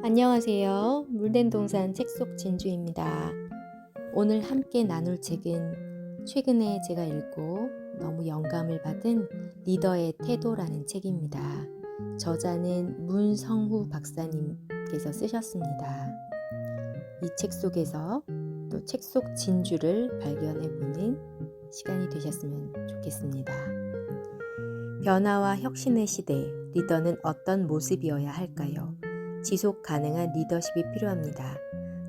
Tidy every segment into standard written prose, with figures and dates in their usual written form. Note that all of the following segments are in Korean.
안녕하세요. 물된 동산 책 속 진주입니다. 오늘 함께 나눌 책은 최근에 제가 읽고 너무 영감을 받은 리더의 태도라는 책입니다. 저자는 문성후 박사님께서 쓰셨습니다. 이 책 속에서 또 책 속 진주를 발견해보는 시간이 되셨으면 좋겠습니다. 변화와 혁신의 시대, 리더는 어떤 모습이어야 할까요? 지속 가능한 리더십이 필요합니다.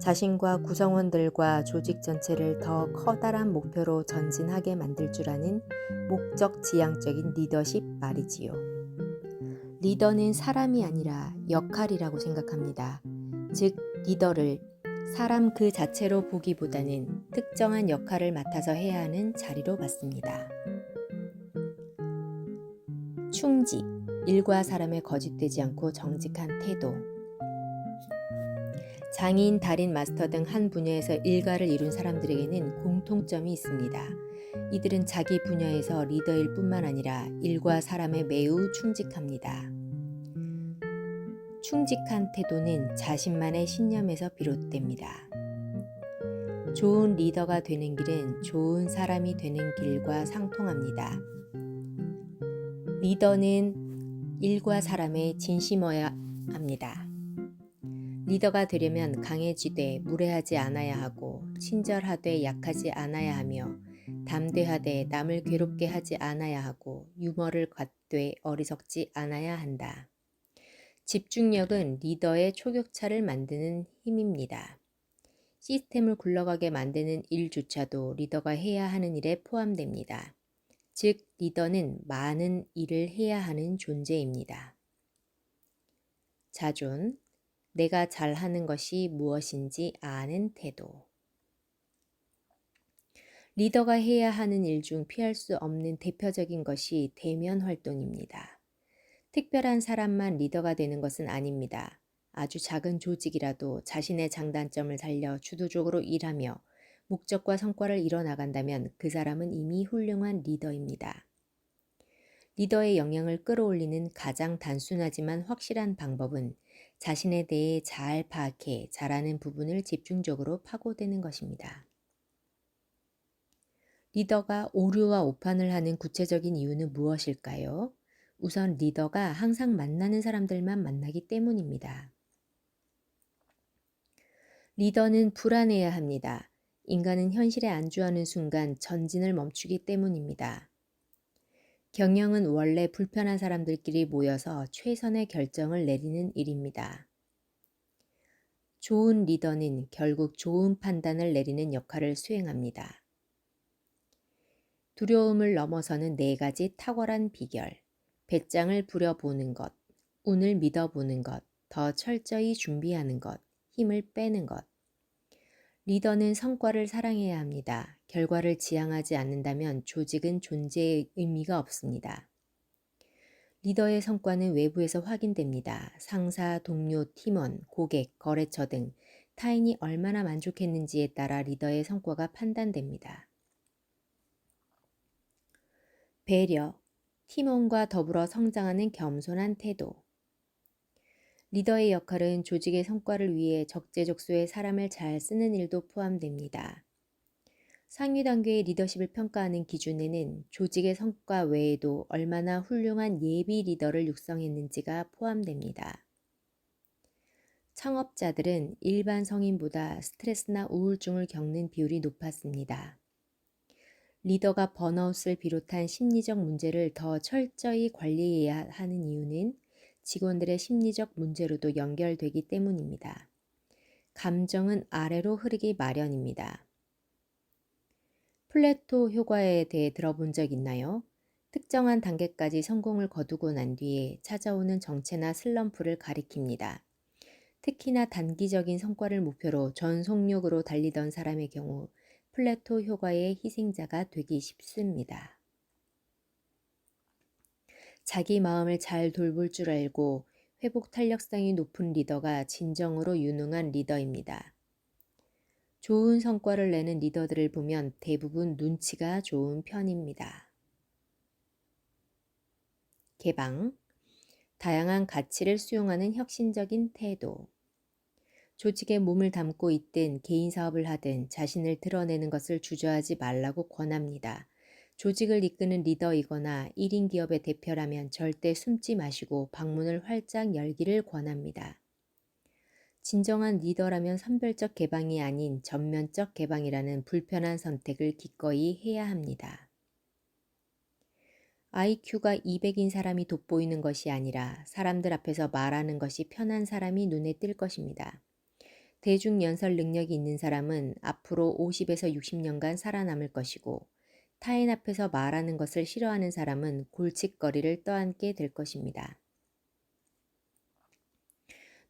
자신과 구성원들과 조직 전체를 더 커다란 목표로 전진하게 만들 줄 아는 목적 지향적인 리더십 말이지요. 리더는 사람이 아니라 역할이라고 생각합니다. 즉, 리더를 사람 그 자체로 보기보다는 특정한 역할을 맡아서 해야 하는 자리로 봤습니다. 충직, 일과 사람에 거짓되지 않고 정직한 태도. 장인, 달인, 마스터 등 한 분야에서 일가를 이룬 사람들에게는 공통점이 있습니다. 이들은 자기 분야에서 리더일 뿐만 아니라 일과 사람에 매우 충직합니다. 충직한 태도는 자신만의 신념에서 비롯됩니다. 좋은 리더가 되는 길은 좋은 사람이 되는 길과 상통합니다. 리더는 일과 사람에 진심어야 합니다. 리더가 되려면 강해지되 무례하지 않아야 하고 친절하되 약하지 않아야 하며 담대하되 남을 괴롭게 하지 않아야 하고 유머를 갖되 어리석지 않아야 한다. 집중력은 리더의 초격차를 만드는 힘입니다. 시스템을 굴러가게 만드는 일조차도 리더가 해야 하는 일에 포함됩니다. 즉, 리더는 많은 일을 해야 하는 존재입니다. 자존, 내가 잘하는 것이 무엇인지 아는 태도. 리더가 해야 하는 일 중 피할 수 없는 대표적인 것이 대면 활동입니다. 특별한 사람만 리더가 되는 것은 아닙니다. 아주 작은 조직이라도 자신의 장단점을 살려 주도적으로 일하며 목적과 성과를 이뤄나간다면 그 사람은 이미 훌륭한 리더입니다. 리더의 영향을 끌어올리는 가장 단순하지만 확실한 방법은 자신에 대해 잘 파악해 잘하는 부분을 집중적으로 파고드는 것입니다. 리더가 오류와 오판을 하는 구체적인 이유는 무엇일까요? 우선 리더가 항상 만나는 사람들만 만나기 때문입니다. 리더는 불안해야 합니다. 인간은 현실에 안주하는 순간 전진을 멈추기 때문입니다. 경영은 원래 불편한 사람들끼리 모여서 최선의 결정을 내리는 일입니다. 좋은 리더는 결국 좋은 판단을 내리는 역할을 수행합니다. 두려움을 넘어서는 4가지 탁월한 비결. 배짱을 부려보는 것, 운을 믿어보는 것, 더 철저히 준비하는 것, 힘을 빼는 것. 리더는 성과를 사랑해야 합니다. 결과를 지향하지 않는다면 조직은 존재의 의미가 없습니다. 리더의 성과는 외부에서 확인됩니다. 상사, 동료, 팀원, 고객, 거래처 등 타인이 얼마나 만족했는지에 따라 리더의 성과가 판단됩니다. 배려, 팀원과 더불어 성장하는 겸손한 태도. 리더의 역할은 조직의 성과를 위해 적재적소에 사람을 잘 쓰는 일도 포함됩니다. 상위 단계의 리더십을 평가하는 기준에는 조직의 성과 외에도 얼마나 훌륭한 예비 리더를 육성했는지가 포함됩니다. 창업자들은 일반 성인보다 스트레스나 우울증을 겪는 비율이 높았습니다. 리더가 번아웃을 비롯한 심리적 문제를 더 철저히 관리해야 하는 이유는 직원들의 심리적 문제로도 연결되기 때문입니다. 감정은 아래로 흐르기 마련입니다. 플래토 효과에 대해 들어본 적 있나요? 특정한 단계까지 성공을 거두고 난 뒤에 찾아오는 정체나 슬럼프를 가리킵니다. 특히나 단기적인 성과를 목표로 전속력으로 달리던 사람의 경우 플래토 효과의 희생자가 되기 쉽습니다. 자기 마음을 잘 돌볼 줄 알고 회복 탄력성이 높은 리더가 진정으로 유능한 리더입니다. 좋은 성과를 내는 리더들을 보면 대부분 눈치가 좋은 편입니다. 개방. 다양한 가치를 수용하는 혁신적인 태도. 조직에 몸을 담고 있든 개인 사업을 하든 자신을 드러내는 것을 주저하지 말라고 권합니다. 조직을 이끄는 리더이거나 1인 기업의 대표라면 절대 숨지 마시고 방문을 활짝 열기를 권합니다. 진정한 리더라면 선별적 개방이 아닌 전면적 개방이라는 불편한 선택을 기꺼이 해야 합니다. IQ가 200인 사람이 돋보이는 것이 아니라 사람들 앞에서 말하는 것이 편한 사람이 눈에 띌 것입니다. 대중연설 능력이 있는 사람은 앞으로 50에서 60년간 살아남을 것이고, 타인 앞에서 말하는 것을 싫어하는 사람은 골칫거리를 떠안게 될 것입니다.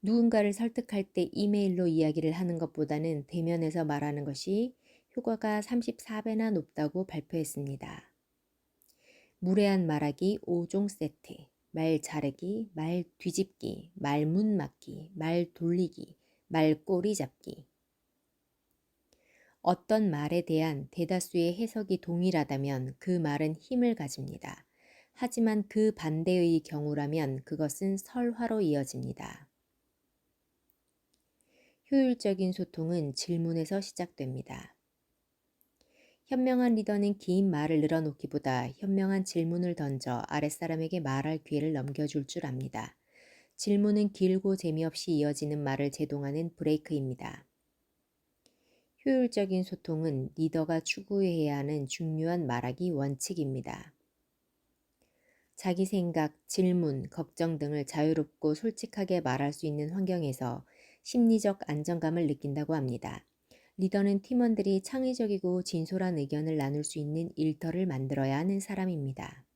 누군가를 설득할 때 이메일로 이야기를 하는 것보다는 대면에서 말하는 것이 효과가 34배나 높다고 발표했습니다. 무례한 말하기 5종 세트, 말 자르기, 말 뒤집기, 말문 막기, 말 돌리기, 말 꼬리 잡기. 어떤 말에 대한 대다수의 해석이 동일하다면 그 말은 힘을 가집니다. 하지만 그 반대의 경우라면 그것은 설화로 이어집니다. 효율적인 소통은 질문에서 시작됩니다. 현명한 리더는 긴 말을 늘어놓기보다 현명한 질문을 던져 아랫사람에게 말할 기회를 넘겨줄 줄 압니다. 질문은 길고 재미없이 이어지는 말을 제동하는 브레이크입니다. 효율적인 소통은 리더가 추구해야 하는 중요한 말하기 원칙입니다. 자기 생각, 질문, 걱정 등을 자유롭고 솔직하게 말할 수 있는 환경에서 심리적 안정감을 느낀다고 합니다. 리더는 팀원들이 창의적이고 진솔한 의견을 나눌 수 있는 일터를 만들어야 하는 사람입니다.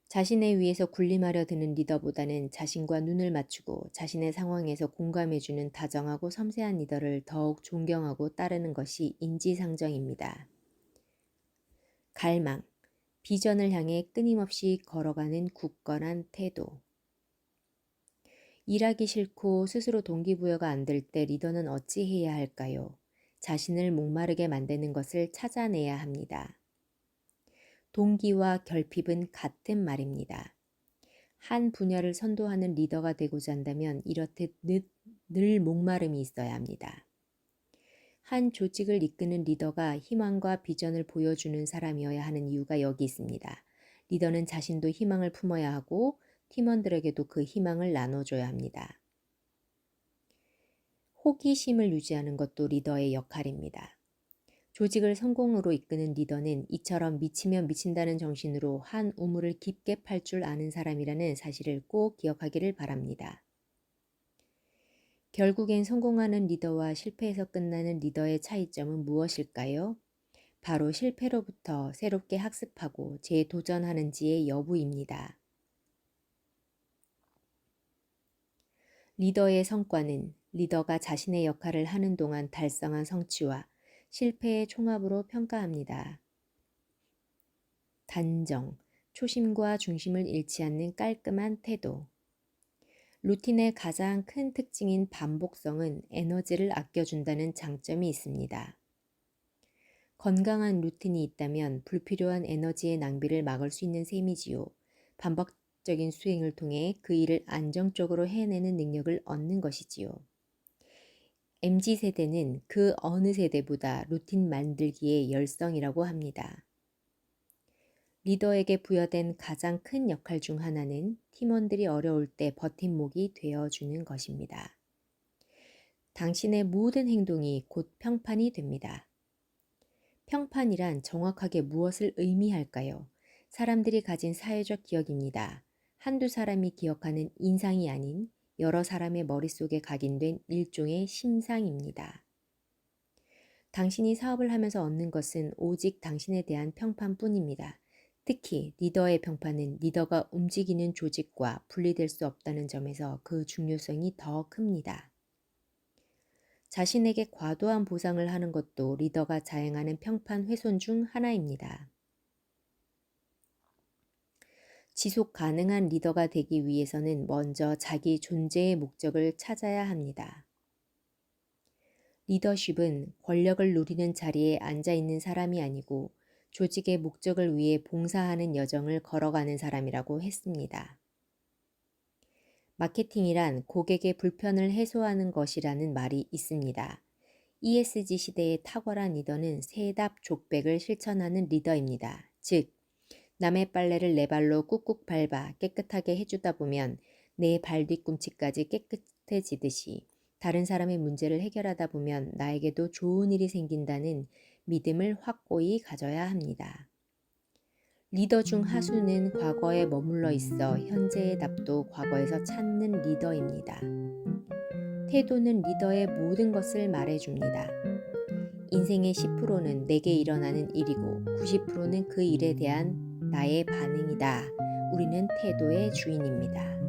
자신의 위에서 군림하려 드는 리더보다는 자신과 눈을 맞추고 자신의 상황에서 공감해주는 다정하고 섬세한 리더를 더욱 존경하고 따르는 것이 인지상정입니다. 갈망, 비전을 향해 끊임없이 걸어가는 굳건한 태도. 일하기 싫고 스스로 동기부여가 안 될 때 리더는 어찌 해야 할까요? 자신을 목마르게 만드는 것을 찾아내야 합니다. 동기와 결핍은 같은 말입니다. 한 분야를 선도하는 리더가 되고자 한다면 이렇듯 늘 목마름이 있어야 합니다. 한 조직을 이끄는 리더가 희망과 비전을 보여주는 사람이어야 하는 이유가 여기 있습니다. 리더는 자신도 희망을 품어야 하고 팀원들에게도 그 희망을 나눠줘야 합니다. 호기심을 유지하는 것도 리더의 역할입니다. 조직을 성공으로 이끄는 리더는 이처럼 미치면 미친다는 정신으로 한 우물을 깊게 팔 줄 아는 사람이라는 사실을 꼭 기억하기를 바랍니다. 결국엔 성공하는 리더와 실패해서 끝나는 리더의 차이점은 무엇일까요? 바로 실패로부터 새롭게 학습하고 재도전하는지의 여부입니다. 리더의 성과는 리더가 자신의 역할을 하는 동안 달성한 성취와 실패의 총합으로 평가합니다. 단정, 초심과 중심을 잃지 않는 깔끔한 태도. 루틴의 가장 큰 특징인 반복성은 에너지를 아껴준다는 장점이 있습니다. 건강한 루틴이 있다면 불필요한 에너지의 낭비를 막을 수 있는 셈이지요. 반복적인 수행을 통해 그 일을 안정적으로 해내는 능력을 얻는 것이지요. MZ세대는 그 어느 세대보다 루틴 만들기에 열성이라고 합니다. 리더에게 부여된 가장 큰 역할 중 하나는 팀원들이 어려울 때 버팀목이 되어주는 것입니다. 당신의 모든 행동이 곧 평판이 됩니다. 평판이란 정확하게 무엇을 의미할까요? 사람들이 가진 사회적 기억입니다. 한두 사람이 기억하는 인상이 아닌 여러 사람의 머릿속에 각인된 일종의 심상입니다. 당신이 사업을 하면서 얻는 것은 오직 당신에 대한 평판뿐입니다. 특히 리더의 평판은 리더가 움직이는 조직과 분리될 수 없다는 점에서 그 중요성이 더 큽니다. 자신에게 과도한 보상을 하는 것도 리더가 자행하는 평판 훼손 중 하나입니다. 지속 가능한 리더가 되기 위해서는 먼저 자기 존재의 목적을 찾아야 합니다. 리더십은 권력을 누리는 자리에 앉아 있는 사람이 아니고 조직의 목적을 위해 봉사하는 여정을 걸어가는 사람이라고 했습니다. 마케팅이란 고객의 불편을 해소하는 것이라는 말이 있습니다. ESG 시대의 탁월한 리더는 세답 족백을 실천하는 리더입니다. 즉, 남의 빨래를 내 발로 꾹꾹 밟아 깨끗하게 해주다 보면 내 발 뒤꿈치까지 깨끗해지듯이 다른 사람의 문제를 해결하다 보면 나에게도 좋은 일이 생긴다는 믿음을 확고히 가져야 합니다. 리더 중 하수는 과거에 머물러 있어 현재의 답도 과거에서 찾는 리더입니다. 태도는 리더의 모든 것을 말해줍니다. 인생의 10%는 내게 일어나는 일이고 90%는 그 일에 대한 나의 반응이다. 우리는 태도의 주인입니다.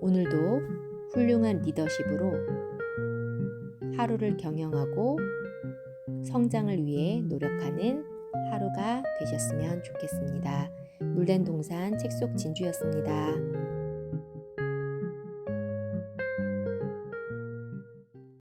오늘도 훌륭한 리더십으로 하루를 경영하고 성장을 위해 노력하는 하루가 되셨으면 좋겠습니다. 물된 동산 책속 진주였습니다.